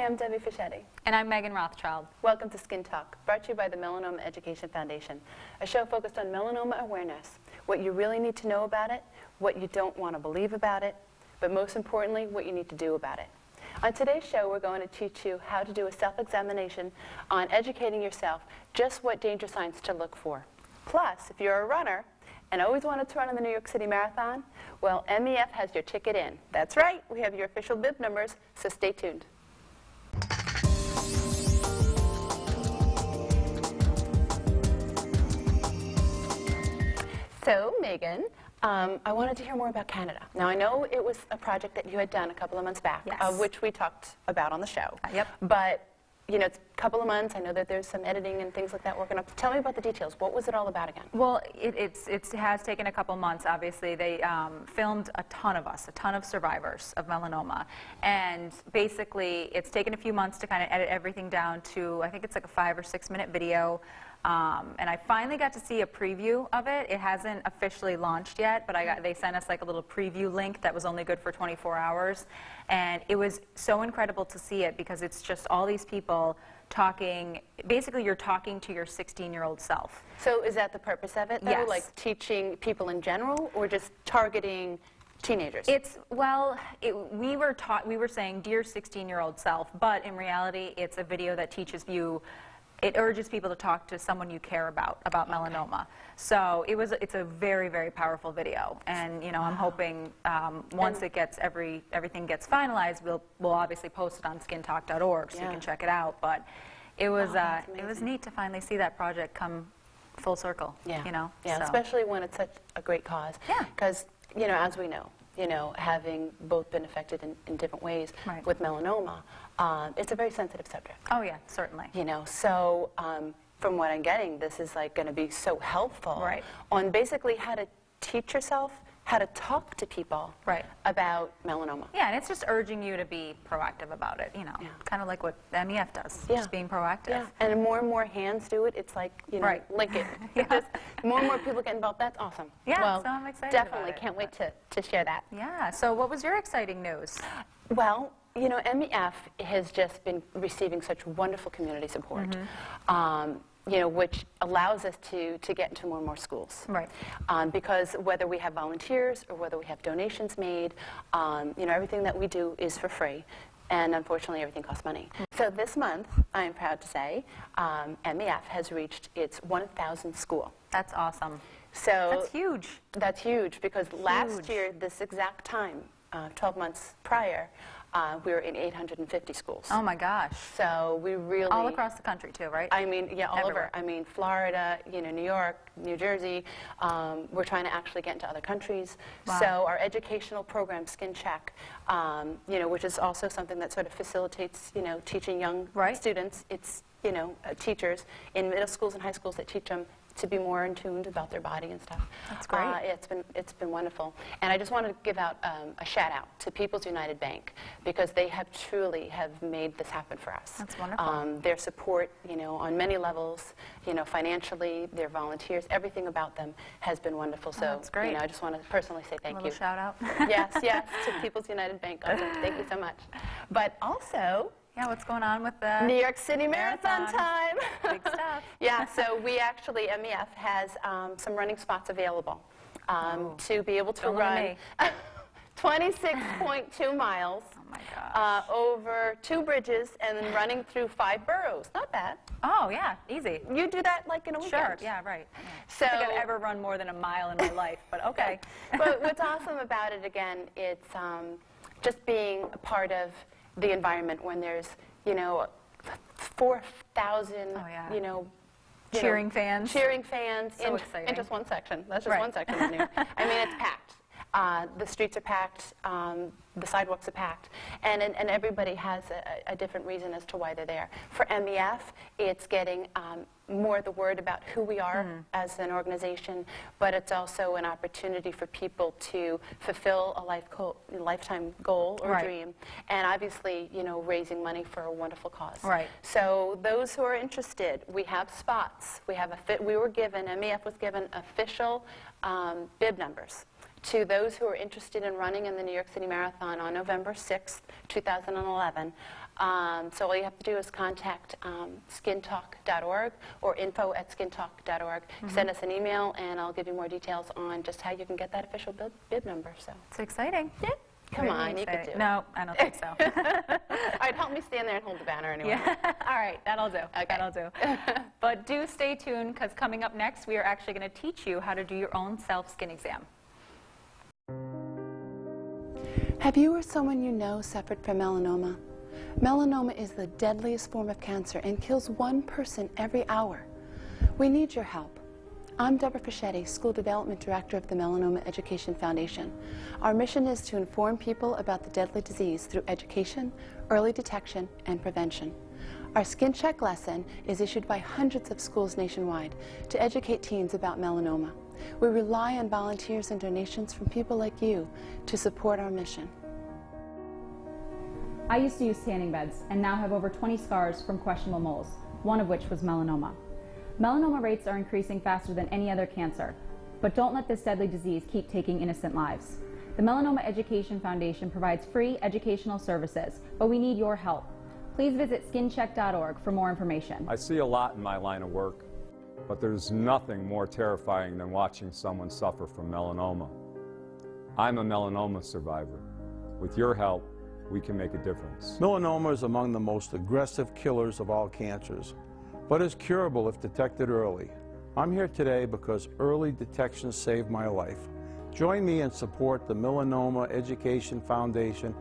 Hi, I'm Debbie Fischetti. And I'm Megan Rothschild. Welcome to Skin Talk, brought to you by the Melanoma Education Foundation, a show focused on melanoma awareness, what you really need to know about it, what you don't want to believe about it, but most importantly, what you need to do about it. On today's show, we're going to teach you how to do a self-examination on educating yourself just what danger signs to look for. Plus, if you're a runner and always wanted to run in the New York City Marathon, well, MEF has your ticket in. That's right, we have your official bib numbers, so stay tuned. So, Megan, I wanted to hear more about Canada. Now, I know it was a project that you had done a couple of months back, yes, which we talked about on the show. Yep. But, you know, it's a couple of months. I know that there's some editing and things like that working up. Tell me about the details. What was it all about again? Well, it has taken a couple months, obviously. They filmed a ton of survivors of melanoma. And basically, it's taken a few months to kind of edit everything down to, I think it's like a 5 or 6 minute video. And I finally got to see a preview of it. It hasn't officially launched yet, but they sent us like a little preview link that was only good for 24 hours. And it was so incredible to see it because it's just all these people talking. Basically, you're talking to your 16-year-old self. So is that the purpose of it, though? Yes. Like teaching people in general, or just targeting teenagers? It's, well, we were saying, dear 16-year-old self, but in reality, it's a video that teaches you. It urges people to talk to someone you care about melanoma. So it's a very, very powerful video. And, you know, I'm hoping once everything gets finalized, we'll obviously post it on skintalk.org so you can check it out. But it was neat to finally see that project come full circle. Yeah. You know. Yeah. So. Especially when it's such a great cause. Yeah. Because, you know, as we know, having both been affected in different ways with melanoma, it's a very sensitive subject. Oh yeah, certainly. You know, so from what I'm getting, this is like going to be so helpful on basically how to teach yourself, how to talk to people about melanoma. Yeah, and it's just urging you to be proactive about it, you know, kind of like what the MEF does, just being proactive. Yeah, and more and more hands do it. It's like, you know, link it. Just more and more people get involved. That's awesome. Yeah, well, so I'm excited definitely about it, can't wait to share that. Yeah, so what was your exciting news? Well, you know, MEF has just been receiving such wonderful community support. You know, which allows us to get into more and more schools. Right. Because whether we have volunteers or whether we have donations made, you know, everything that we do is for free. And unfortunately, everything costs money. So this month, I am proud to say, MEF has reached its 1,000th school. That's awesome. So that's huge. That's huge because last year, this exact time, 12 months prior, we were in 850 schools. Oh my gosh. So we really... All across the country too, right? I mean, yeah, all everywhere. over. I mean, Florida, you know, New York, New Jersey. We're trying to actually get into other countries. Wow. So our educational program, Skin Check, you know, which is also something that sort of facilitates, you know, teaching young students. It's, you know, teachers in middle schools and high schools that teach them to be more in tune about their body and stuff. That's great. It's been wonderful. And I just wanted to give out a shout out to People's United Bank because they have truly made this happen for us. That's wonderful. Their support, you know, on many levels, you know, financially, their volunteers, everything about them has been wonderful. So, that's great. You know, I just want to personally say thank you. A little shout out. Yes, to People's United Bank. Awesome. Thank you so much. But also, yeah, what's going on with the New York City Marathon time? Big stuff. Yeah, so we actually, MEF has some running spots available to be able to run 26.2 miles over 2 bridges and then running through 5 boroughs. Not bad. Oh, yeah, easy. You do that like in a weekend. Sure, yeah, right. Yeah. So, I don't think I've ever run more than a mile in my life, but okay. But what's awesome about it, again, it's just being a part of the environment when there's, you know, 4,000, you know, cheering fans. Cheering fans so in just one section. That's just one section. I mean, it's packed. The streets are packed. The sidewalks are packed. And everybody has a different reason as to why they're there. For MEF, it's getting more the word about who we are as an organization, but it's also an opportunity for people to fulfill a lifetime goal or dream, and obviously, you know, raising money for a wonderful cause. Right. So those who are interested, we have spots. We have MEF was given official bib numbers To those who are interested in running in the New York City Marathon on November 6th, 2011, so all you have to do is contact skintalk.org or info@skintalk.org. Send us an email, and I'll give you more details on just how you can get that official bib number. So It's exciting. yeah. Come on, you could do it. No, I don't think so. All right, help me stand there and hold the banner anyway. Yeah. All right, that'll do. Okay. That'll do. But do stay tuned, because coming up next, we are actually going to teach you how to do your own self-skin exam. Have you or someone you know suffered from melanoma? Melanoma is the deadliest form of cancer and kills one person every hour. We need your help. I'm Deborah Fischetti, School Development Director of the Melanoma Education Foundation. Our mission is to inform people about the deadly disease through education, early detection, and prevention. Our Skin Check lesson is issued by hundreds of schools nationwide to educate teens about melanoma. We rely on volunteers and donations from people like you to support our mission. I used to use tanning beds and now have over 20 scars from questionable moles, one of which was melanoma. Melanoma rates are increasing faster than any other cancer, but don't let this deadly disease keep taking innocent lives. The Melanoma Education Foundation provides free educational services, but we need your help. Please visit skincheck.org for more information. I see a lot in my line of work, but there's nothing more terrifying than watching someone suffer from melanoma. I'm a melanoma survivor. With your help, we can make a difference. Melanoma is among the most aggressive killers of all cancers, but is curable if detected early. I'm here today because early detection saved my life. Join me and support the Melanoma Education Foundation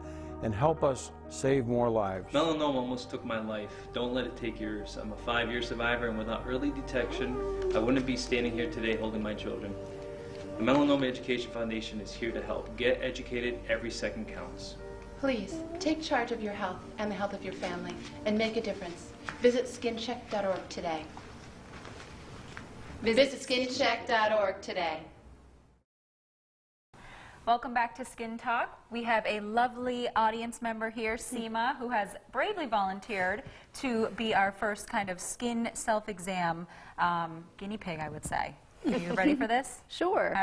and help us save more lives. Melanoma almost took my life. Don't let it take yours. I'm a 5-year survivor, and without early detection, I wouldn't be standing here today holding my children. The Melanoma Education Foundation is here to help. Get educated. Every second counts. Please, take charge of your health and the health of your family and make a difference. Visit skincheck.org today. Visit skincheck.org today. Welcome back to Skin Talk. We have a lovely audience member here, Seema, who has bravely volunteered to be our first kind of skin self-exam guinea pig, I would say. Are you ready for this? Sure.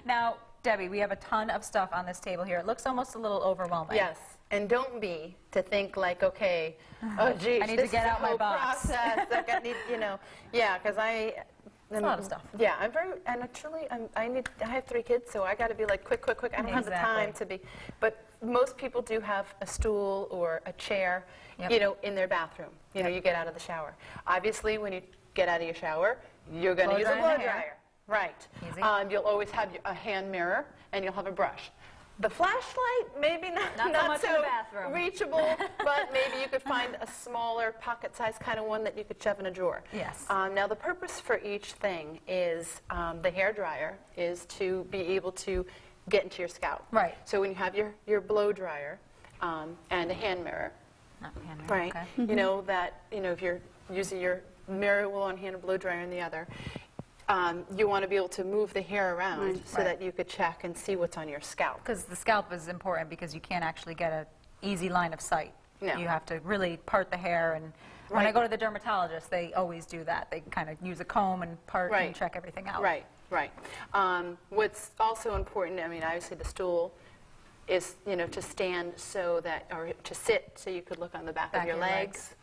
Now, Debbie, we have a ton of stuff on this table here. It looks almost a little overwhelming. Yes, and don't be to think like, okay, oh geez, I need to get out my box. Process. Like I need, you know, yeah, because It's a lot of stuff. Yeah, I'm very, and truly, I have 3 kids, so I got to be like quick. I don't have the time to be, but most people do have a stool or a chair, you know, in their bathroom. You know, you get out of the shower. Obviously, when you get out of your shower, you're going to use a blow dryer. Right. You'll always have a hand mirror, and you'll have a brush. The flashlight, maybe not so reachable, but maybe you could find a smaller pocket-sized kind of one that you could shove in a drawer. Yes. Now, the purpose for each thing is the hair dryer is to be able to get into your scalp. Right. So when you have your blow dryer and a hand mirror, right? Okay. You know that if you're using your mirror in one hand and blow dryer in the other. You want to be able to move the hair around so that you could check and see what's on your scalp. Because the scalp is important because you can't actually get an easy line of sight. No. You have to really part the hair. And when I go to the dermatologist, they always do that. They kind of use a comb and part and check everything out. Right. What's also important, I mean, obviously the stool is, to stand so that, or to sit so you could look on the back of your legs.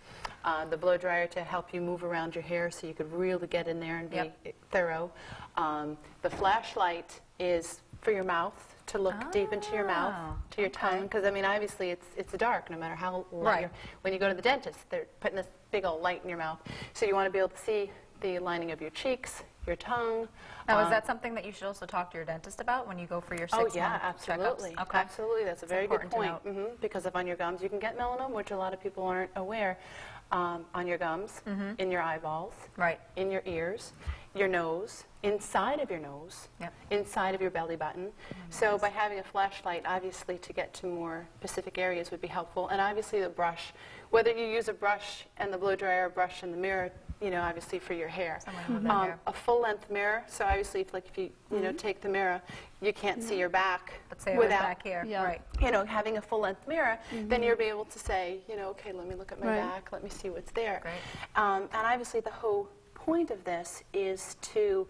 The blow dryer to help you move around your hair so you could really get in there and be thorough. The flashlight is for your mouth, to look deep into your mouth, to your tongue, because I mean obviously it's dark no matter how light when you go to the dentist, they're putting this big old light in your mouth. So you want to be able to see the lining of your cheeks, your tongue. Now, is that something that you should also talk to your dentist about when you go for your 6-month absolutely. checkups? Okay. Absolutely, that's a very good point. Because of on your gums, you can get melanoma, which a lot of people aren't aware. On your gums, in your eyeballs, in your ears, your nose, inside of your nose, inside of your belly button. So by having a flashlight, obviously to get to more specific areas would be helpful. And obviously the brush, whether you use a brush and the blow dryer or brush in the mirror, obviously for your hair. A full-length mirror, so obviously if you take the mirror, you can't see your back without back here. Having a full-length mirror, then you'll be able to say, okay, let me look at my back, let me see what's there. And obviously the whole point of this is to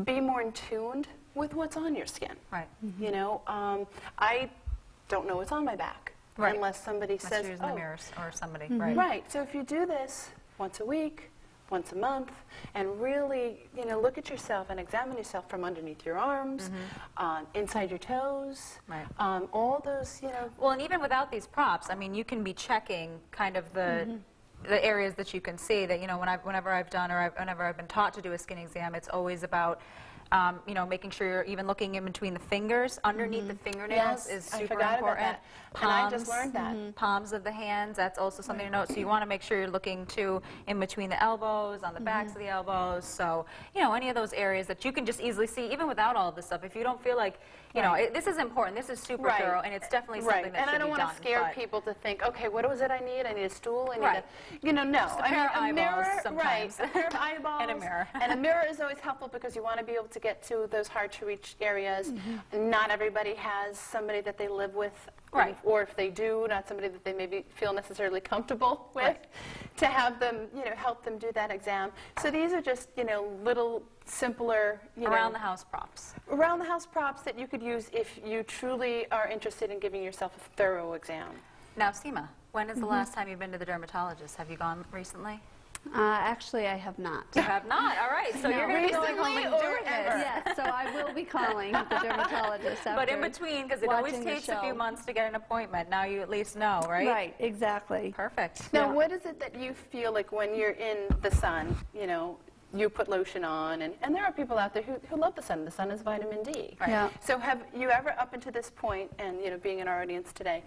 be more in tuned with what's on your skin. Right. You know, I don't know what's on my back unless somebody says, in the mirrors or somebody. Right. So if you do this once a week, once a month, and really, you know, look at yourself and examine yourself from underneath your arms, inside your toes, all those, you know. Well, and even without these props, I mean, you can be checking kind of the areas that you can see that, you know, whenever I've done or whenever I've been taught to do a skin exam, it's always about you know, making sure you're even looking in between the fingers. Underneath the fingernails is super important. About that. Palms, and I just learned that. Palms of the hands, that's also something to note. So you want to make sure you're looking too in between the elbows, on the backs of the elbows. So, you know, any of those areas that you can just easily see, even without all of this stuff. If you don't feel like, you know, this is important, this is super thorough, and it's definitely something that should be done. And I don't want to scare people to think, okay, what was it I need? I need a stool, I need a, you know, no. Just a pair of eyeballs sometimes. A pair of eyeballs. And a mirror. And a mirror is always helpful because you want to be able to get to those hard-to-reach areas. Not everybody has somebody that they live with, or if they do, not somebody that they maybe feel necessarily comfortable with, to have them, you know, help them do that exam. So these are just, you know, little simpler, you know, around-the-house props. Around-the-house props that you could use if you truly are interested in giving yourself a thorough exam. Now, Seema, when is the last time you've been to the dermatologist? Have you gone recently? Actually, I have not. You have not? All right. So you're going to be going home and doing this. Yes, so I will be calling the dermatologist after. But in between, because it always takes a few months to get an appointment, now you at least know, right? Right, exactly. Perfect. Now, what is it that you feel like when you're in the sun, you know, you put lotion on, and there are people out there who love the sun. The sun is vitamin D. Right. Yeah. So have you ever, up until this point, and, you know, being in our audience today,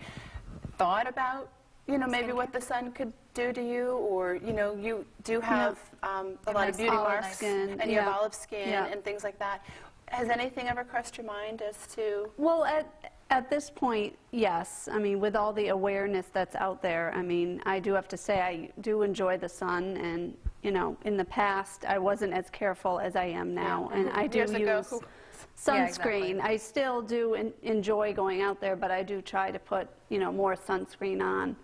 thought about, you know, maybe what the sun could do to you, or, you know, you do have a lot of beauty marks, skin. and you have olive skin and things like that. Has anything ever crossed your mind as to? Well, at this point, yes. I mean, with all the awareness that's out there, I mean, I do have to say I do enjoy the sun, and, you know, in the past I wasn't as careful as I am now, and I do use sunscreen. Yeah, I still do enjoy going out there, but I do try to put, you know, more sunscreen on.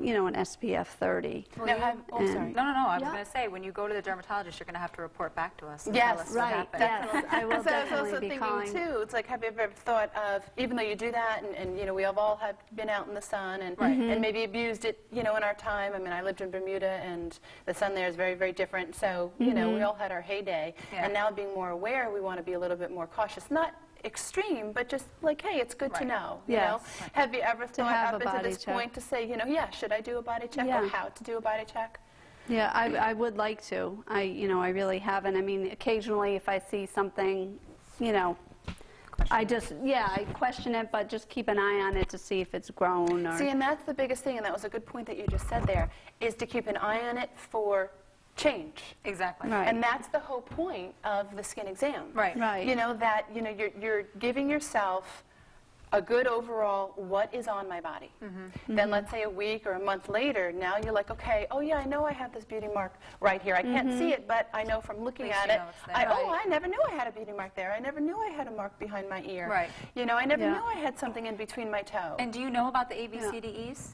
You know, an SPF 30. Sorry. No, I was going to say, when you go to the dermatologist, you're going to have to report back to us and tell us what happened. Yes, I will definitely be calling. So I was also thinking, too, it's like, have you ever thought of, even though you do that, and you know, we have all have been out in the sun, and, and maybe abused it, you know, in our time. I mean, I lived in Bermuda, and the sun there is very, very different. So, you know, we all had our heyday. And now being more aware, we want to be a little bit more cautious. Not extreme, but just like, hey, it's good to know. You know? Have you ever thought up into this point to say, you know, should I do a body check, or how to do a body check? Yeah, I would like to. You know, I really haven't. I mean, occasionally if I see something, you know, I just, I question it, but just keep an eye on it to see if it's grown. Or See, and that's the biggest thing, and that was a good point that you just said there, is to keep an eye on it for change. Exactly. Right. And that's the whole point of the skin exam. Right. You know, that, you know, you're giving yourself a good overall, what is on my body. Then let's say a week or a month later, now you're like, okay, oh yeah, I know I have this beauty mark right here. I can't see it, but I know from looking at it, I never knew I had a beauty mark there. I never knew I had a mark behind my ear. Right. You know, I never knew I had something in between my toe. And do you know about the ABCDEs?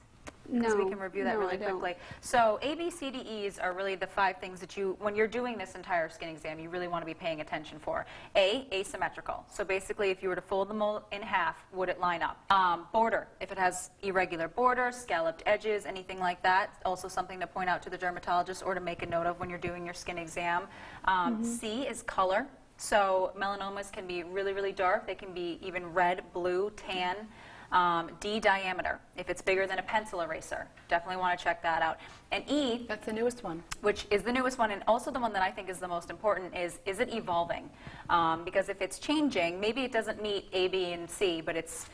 No, we can review that really quickly. So ABCDEs are really the 5 things that you, when you're doing this entire skin exam, you really want to be paying attention for. A, asymmetrical. So basically, if you were to fold the mole in half, would it line up? Border, if it has irregular border, scalloped edges, anything like that, also something to point out to the dermatologist or to make a note of when you're doing your skin exam. C is color. So melanomas can be really, really dark. They can be even red, blue, tan. D, diameter, if it's bigger than a pencil eraser. Definitely want to check that out. And E, that's the newest one. Which is the newest one, and also the one that I think is the most important is it evolving? Because if it's changing, maybe it doesn't meet A, B, and C, but it's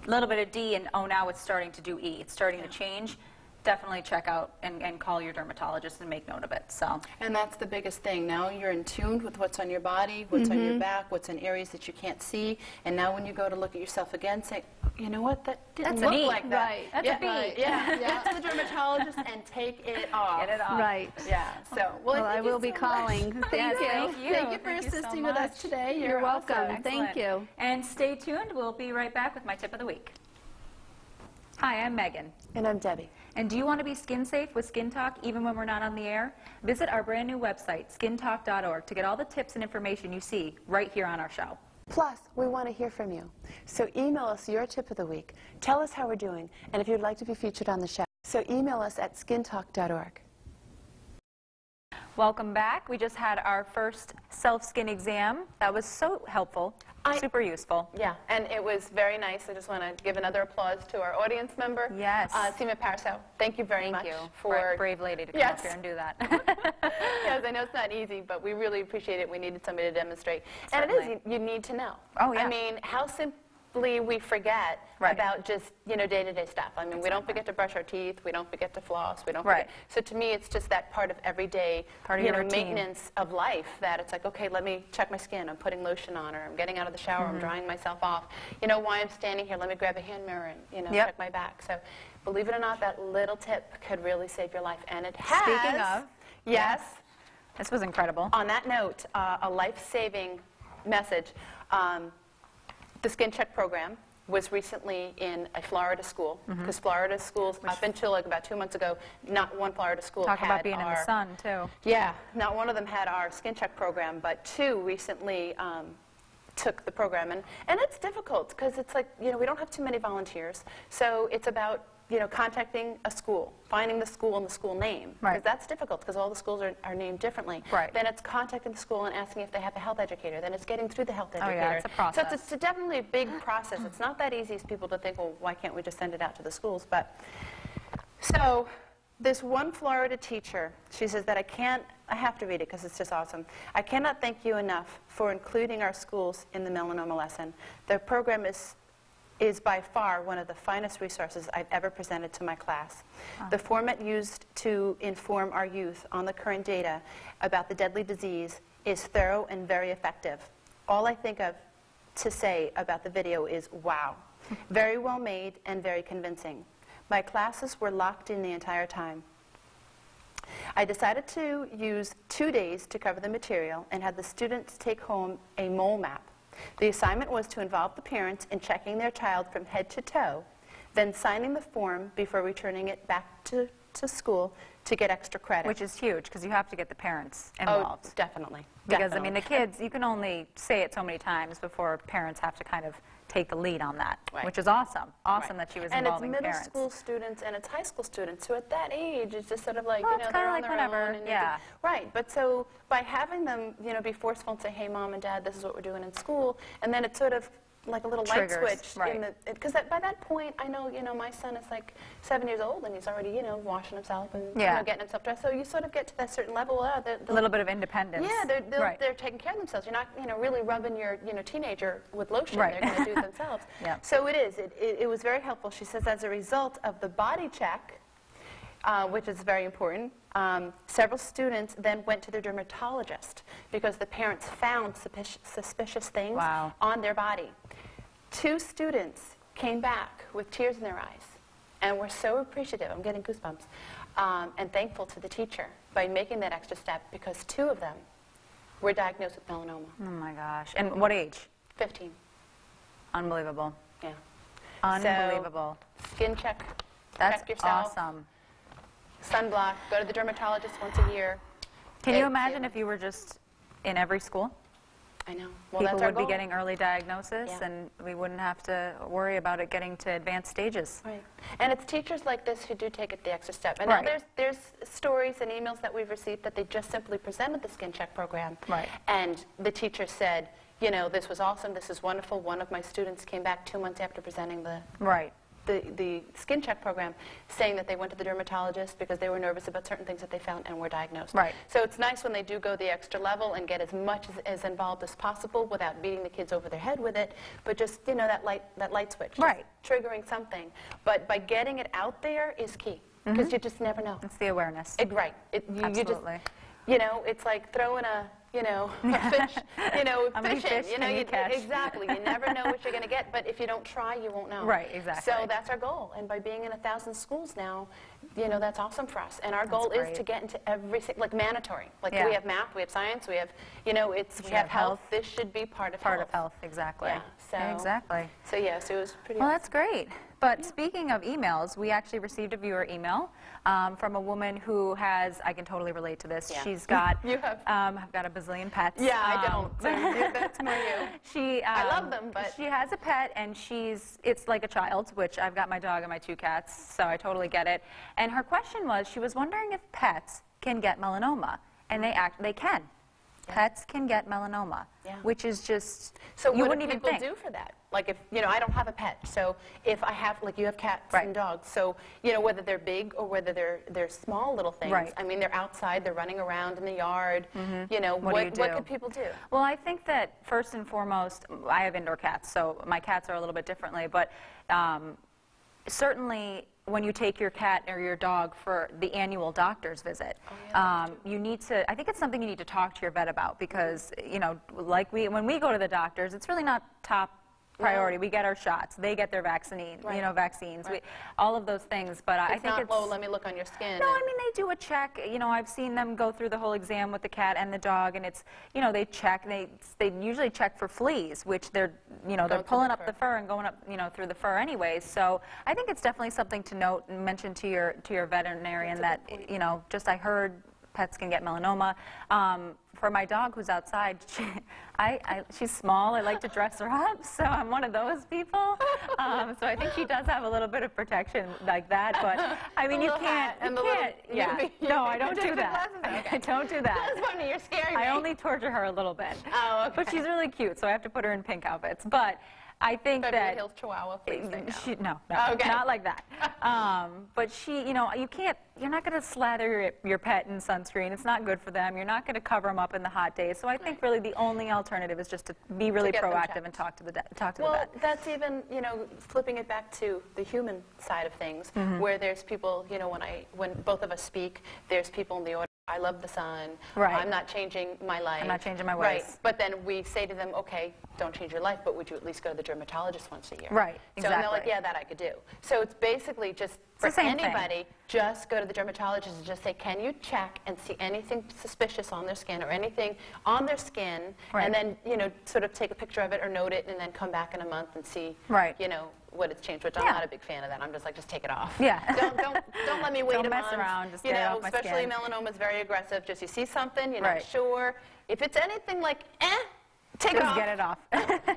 a little bit of D, and oh, now it's starting to do E. It's starting to change. Definitely check out and call your dermatologist and make note of it. So. And that's the biggest thing. Now you're in tune with what's on your body, what's on your back, what's in areas that you can't see, and now when you go to look at yourself again, say, you know what, that didn't look like that. Right. That's a B. Get to the dermatologist and take it off. Get it off. Right. Yeah. So, well I will be calling. Thank you. Thank you for assisting with us today. You're welcome. Excellent. Thank you. And stay tuned. We'll be right back with my tip of the week. Hi, I'm Megan. And I'm Debbie. And do you want to be skin safe with Skin Talk even when we're not on the air? Visit our brand new website, skintalk.org, to get all the tips and information you see right here on our show. Plus, we want to hear from you. So email us your tip of the week. Tell us how we're doing, and if you'd like to be featured on the show. So email us at skintalk.org. Welcome back. We just had our first self-skin exam. That was so helpful, super useful. Yeah, and it was very nice. I just want to give another applause to our audience member, Yes. Seema Paraso. Thank you very much for a brave lady to come up here and do that. Yes, I know it's not easy, but we really appreciate it. We needed somebody to demonstrate. Certainly. And it is, you need to know. Oh, yeah. I mean, how simply we forget about just, day-to-day stuff. I mean, we don't forget to brush our teeth, we don't forget to floss, we don't forget. So to me, it's just that part of everyday maintenance of life that it's like, okay, let me check my skin, I'm putting lotion on, or I'm getting out of the shower, I'm drying myself off. While I'm standing here, let me grab a hand mirror and, check my back. So believe it or not, that little tip could really save your life. And it has. Speaking of. Yes. This was incredible. On that note, a life-saving message. The Skin Check program was recently in a Florida school, because Florida schools, up until like about 2 months ago, not one Florida school had Talk about being in the sun, too. Yeah, not one of them had our Skin Check program, but 2 recently took the program. And it's difficult, because it's like, we don't have too many volunteers, so it's about contacting a school, finding the school and the school name. Because that's difficult, because all the schools are named differently. Then it's contacting the school and asking if they have a health educator. Then it's getting through the health educator. Oh, yeah, it's a process. So it's definitely a big process. It's not that easy as people to think, well, why can't we just send it out to the schools? But so this one Florida teacher, she says that I have to read it because it's just awesome. I cannot thank you enough for including our schools in the melanoma lesson. The program is by far one of the finest resources I've ever presented to my class. The format used to inform our youth on the current data about the deadly disease is thorough and very effective. All I think of to say about the video is, wow. Very well made and very convincing. My classes were locked in the entire time. I decided to use 2 days to cover the material and had the students take home a mole map. The assignment was to involve the parents in checking their child from head to toe, then signing the form before returning it back to school to get extra credit. Which is huge, because you have to get the parents involved. Oh, definitely. Because, I mean, the kids, you can only say it so many times before parents have to kind of take the lead on that, which is awesome. Awesome that she was involving parents. And it's middle school students and it's high school students who at that age it's just sort of like, they're on their whatever. own. Right, but so by having them, be forceful and say, hey, Mom and Dad, this is what we're doing in school, and then it's sort of like a little light switch. Because by that point, I know, my son is like 7 years old and he's already, washing himself and getting himself dressed. So you sort of get to that certain level. A little bit of independence. Yeah, they're taking care of themselves. You're not, really rubbing your, teenager with lotion. They're going to do it themselves. So it is. It was very helpful. She says, as a result of the body check, which is very important, several students then went to their dermatologist because the parents found suspicious things on their body. 2 students came back with tears in their eyes and were so appreciative, I'm getting goosebumps, and thankful to the teacher by making that extra step because 2 of them were diagnosed with melanoma. Oh my gosh. And what age? 15. Unbelievable. Yeah. Unbelievable. So, skin check. That's check yourself. Awesome. Sunblock. Go to the dermatologist once a year. Can you imagine if you were just in every school? I know. Well, People that's our would goal. be getting early diagnosis, and we wouldn't have to worry about it getting to advanced stages. Right. And it's teachers like this who do take it the extra step. And now there's stories and emails that we've received that they just simply presented the Skin Check program. And the teacher said, this was awesome, this is wonderful. One of my students came back 2 months after presenting the Skin Check program, saying that they went to the dermatologist because they were nervous about certain things that they found and were diagnosed. So it's nice when they do go the extra level and get as much as involved as possible without beating the kids over their head with it, but just, that light switch. Triggering something. But by getting it out there is key, because you just never know. It's the awareness. Absolutely. It's like throwing a fish, fishing. Exactly. You never know what you're going to get, but if you don't try, you won't know. Exactly. So that's our goal. And by being in 1,000 schools now, that's awesome for us. And our goal is to get into every, like mandatory. Like we have math, we have science, we have, we have health. This should be part of health. Exactly. So So yes, it was pretty Well, awesome. that's great. But speaking of emails, we actually received a viewer email from a woman who has, I can totally relate to this. Yeah. She's got, You have. I've got a bazillion pets. Yeah, I don't. So that's more you. I love them, but she has a pet, and it's like a child, which I've got my dog and my 2 cats, so I totally get it. And her question was, she was wondering if pets can get melanoma, and they can. Yeah. Pets can get melanoma, which is just, so you what wouldn't do even people think. do for that? Like if, I don't have a pet, so if I have, like you have cats and dogs, so, whether they're big or whether they're small little things, I mean, they're outside, they're running around in the yard, what could people do? Well, I think that first and foremost, I have indoor cats, so my cats are a little bit differently, but certainly when you take your cat or your dog for the annual doctor's visit, you need to, I think it's something you need to talk to your vet about because, like when we go to the doctors, it's really not top priority. We get our shots. They get their vaccines, vaccines. All of those things. But I think it's not, let me look on your skin. No, I mean, they do a check. I've seen them go through the whole exam with the cat and the dog, and it's, they check. They usually check for fleas, which they're pulling up the fur and going up, through the fur anyways. So I think it's definitely something to note and mention to your veterinarian that, just I heard pets can get melanoma. For my dog who's outside, she's small. I like to dress her up, so I'm one of those people. So I think she does have a little bit of protection like that. But I mean, you can't. No, I don't do that. I don't do that. That's funny. You're scaring me. I only torture her a little bit. Oh, okay. But she's really cute, so I have to put her in pink outfits. But I think Beverly Hills Chihuahua, please say no. Not like that. But you're not going to slather your pet in sunscreen. It's not good for them. You're not going to cover them up in the hot days. So I think really the only alternative is just to be really proactive and talk to the vet. Well, that's even, flipping it back to the human side of things, where there's people, when both of us speak, there's people in the audience. I love the sun. I'm not changing my life. I'm not changing my ways. Right. But then we say to them, okay, don't change your life, but would you at least go to the dermatologist once a year? Right. So and they're like, yeah, that I could do. So it's basically just for anybody, just go to the dermatologist and just say, can you check and see anything suspicious on their skin or anything on their skin, and then sort of take a picture of it or note it, and then come back in a month and see, what it's changed. Which I'm not a big fan of that. I'm just like, just take it off. Yeah. Don't let me wait don't a mess month. around. Just get it off my especially skin. melanoma is very aggressive. Just you see something, you're not sure. If it's anything like, take it off. Just get it off.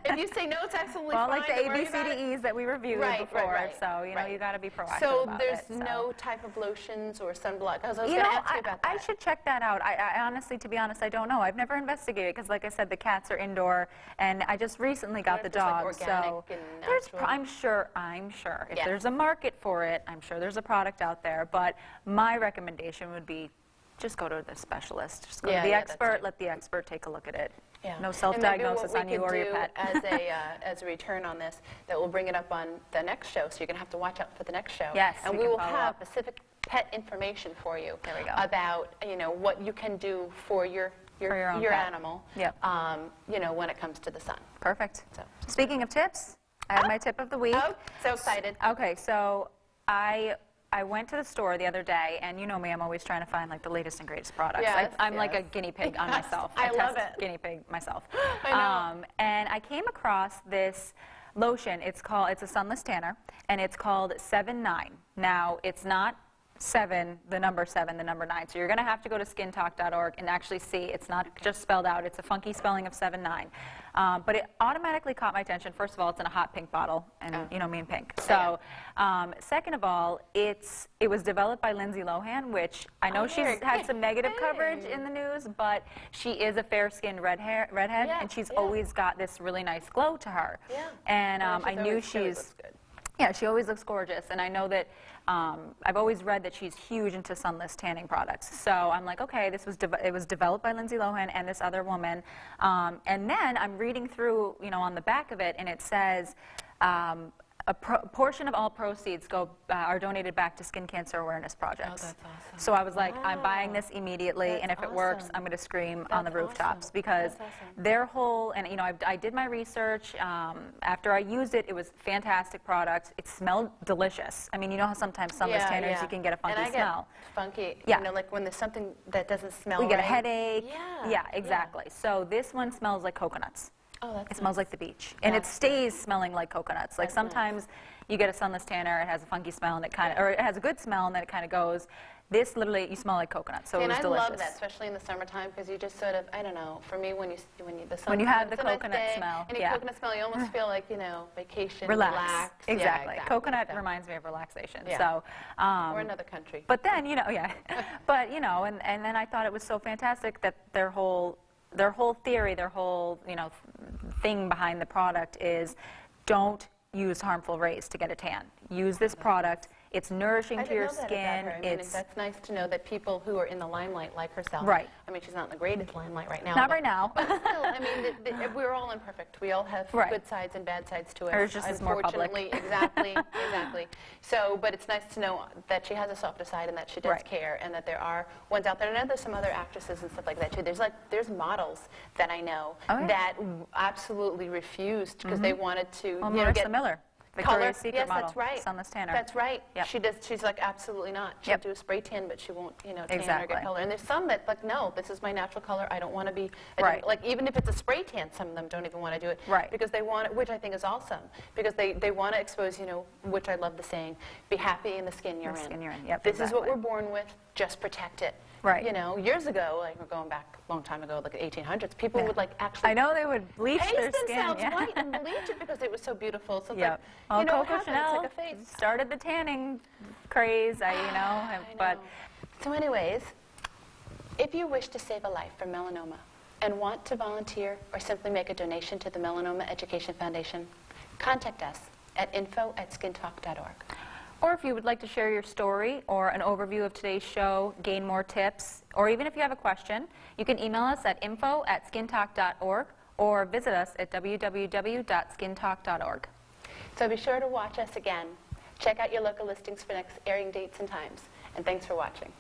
If you say no, it's absolutely fine. Well, like the ABCDEs that we reviewed before, so you got to be proactive about it. So there's no type of lotions or sunblock. I was going to ask you about that. I should check that out. I honestly, to be honest, I don't know. I've never investigated because, like I said, the cats are indoor, and I just recently got the dog. Like organic and natural. I'm sure. If there's a market for it, I'm sure there's a product out there. But my recommendation would be just go to the specialist. Just go to the expert. Let the expert take a look at it. Yeah. No self-diagnosis on you or your pet. As a return on this, that we'll bring it up on the next show, so you're going to have to watch out for the next show. Yes, and we will have specific pet information for you. There we go. About what you can do for your animal. Yep. When it comes to the sun. Perfect. So speaking of tips, I have my tip of the week. Oh, so excited. Okay, so I went to the store the other day, and you know me, I'm always trying to find like the latest and greatest products. Yes, I'm like a guinea pig on myself. I love test guinea pig myself. I know. And I came across this lotion. It's a sunless tanner, and it's called 7-9. Now, it's not 7, the number 7, the number 9. So you're going to have to go to skintalk.org and actually see. It's not just spelled out. It's a funky spelling of 7-9. But it automatically caught my attention. First of all, it's in a hot pink bottle, and you know me and pink. So, second of all, it was developed by Lindsay Lohan, which I know she's had some negative coverage in the news, but she is a fair-skinned redhead, and she's always got this really nice glow to her. Yeah. And I knew she's. Yeah, she always looks gorgeous, and I know that I've always read that she's huge into sunless tanning products. So I'm like, okay, it was developed by Lindsay Lohan and this other woman, and then I'm reading through, on the back of it, and it says a portion of all proceeds are donated back to Skin Cancer Awareness Projects. Oh, that's awesome. So I was like, I'm buying this immediately, and if it works, I'm going to scream on the rooftops because their whole, and I did my research. After I used it, it was a fantastic product. It smelled delicious. I mean, you know how sometimes sunless tanners, you can get a funky smell. Funky. Yeah. Like when there's something that doesn't smell We get a headache. Yeah. Yeah, exactly. So this one smells like coconuts. Oh, that's It smells nice. like the beach. And it That's stays smelling like coconuts. Like That's nice. sometimes you get a sunless tanner, it has a funky smell, and it kind of, or it has a good smell, and then it kind of goes. This literally, you smell like coconut, so it And was I delicious. love that, especially in the summertime, because you just sort of, I don't know, for me, when the sun When you have comes, the it's a nice coconut day, smell, and yeah. coconut smell, you almost feel like, vacation, Relax. Yeah, Exactly. Coconut So- reminds me of relaxation. Yeah. So, Or another country. but then, yeah. But, and then I thought it was so fantastic that their whole theory, their whole, thing behind the product is don't use harmful rays to get a tan. Use this product. It's nourishing I to didn't your know that about skin. her. I mean, that's nice to know that people who are in the limelight like herself. Right. I mean, she's not in the greatest limelight right now. Not but- right now. But still, I mean, we're all imperfect. We all have Right. good sides and bad sides to it. Hers just is more public. Unfortunately, exactly. So, but it's nice to know that she has a softer side and that she does Right. care, and that there are ones out there. And I know there's some other actresses and stuff like that too. There's models that I know Oh, yeah. that absolutely refused because they wanted to Well, get Marissa Miller, color. Victoria's Secret Yes, model. that's right. Sunless tanner. That's right. Yep. She does. She's like, absolutely not. She'll Yep. do a spray tan, but she won't, tan or Exactly. get color. And there's some that like, no, this is my natural color. I don't want to be. Right. Like even if it's a spray tan, some of them don't even want to do it. Right. Because they want it, which I think is awesome. Because they want to expose, which I love the saying, be happy in the skin you're in. skin you're in. Yep, This is what exactly. we're born with. Just protect it. Right. Years ago, like we're going back a long time ago, like the 1800s, people would like actually I know they would bleach their paste skin. themselves yeah. white and bleach it because it was so beautiful. So it's Yep. Well, like, what Coco happened? Chanel It's like a face. started the tanning craze. I But know. So anyways, if you wish to save a life from melanoma and want to volunteer or simply make a donation to the Melanoma Education Foundation, contact us at info@skintalk.org. Or if you would like to share your story or an overview of today's show, gain more tips, or even if you have a question, you can email us at info@skintalk.org or visit us at www.skintalk.org. So be sure to watch us again. Check out your local listings for next airing dates and times. And thanks for watching.